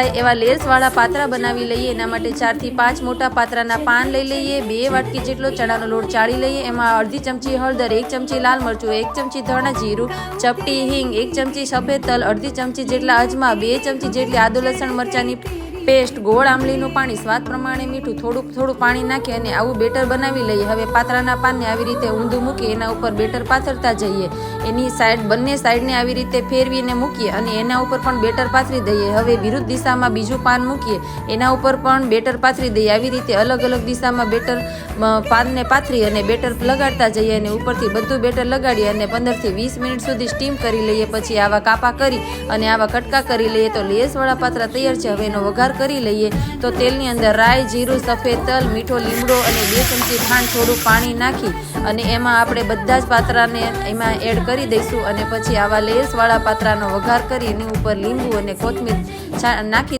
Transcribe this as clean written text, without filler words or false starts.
एवा लेसवाळा पात्रा बनावी लईए। एना माटे 4 થી 5 मोटा पात्राना पान लई लईए। 2 वाटकी जेटलो चणानो लोट चाળી लईए। एमां अर्धी चमची हळदर, 1 चमची लाल मरचुं, 1 चमची धणा जीरुं, चपटी हींग, 1 चमची सफेद तल, अर्धी चमची जेटला अजमा, 2 चमची जेटली आदु लसण मरचानी पेस्ट, गोळ आमलीनुं पाणी, स्वाद प्रमाणे मीठું, થોડું પાણી નાખી અને આવું બેટર બનાવી લઈએ। હવે પાત્રાના પાનને આવી રીતે ઊંધું મૂકી એના ઉપર બેટર પાથરતા જઈએ। એની સાઈડ બંને સાઈડને આવી રીતે ફેરવીને મૂકીએ અને એના ઉપર પણ બેટર પાથરી દઈએ। હવે વિરુદ્ધ દિશામાં બીજું પાન મૂકીએ, એના ઉપર પણ બેટર પાથરી દઈએ। આવી રીતે અલગ અલગ દિશામાં બેટર પાનને પાથરી અને બેટર લગાડતા જઈએ અને ઉપરથી બધું બેટર લગાડી અને 15 થી 20 મિનિટ સુધી સ્ટીમ કરી લઈએ। પછી આવા કાપા કરી અને આવા કટકા કરી લઈએ તો લેસવાળા પાત્રા તૈયાર છે। હવે એનો વઘાર કરી લઈએ તો તેલની અંદર રાઈ, જીરું, સફેદ તલ, મીઠો લીમડો અને 2 ચમચી ખાંડ, થોડું પાણી નાખી અને એમાં આપણે બધા જ પાત્રાને એમાં એડ કરી દઈશું અને પછી આવા લેસવાળા પાત્રાનો વઘાર કરી એની ઉપર લીંબુ અને કોથમીર નાખી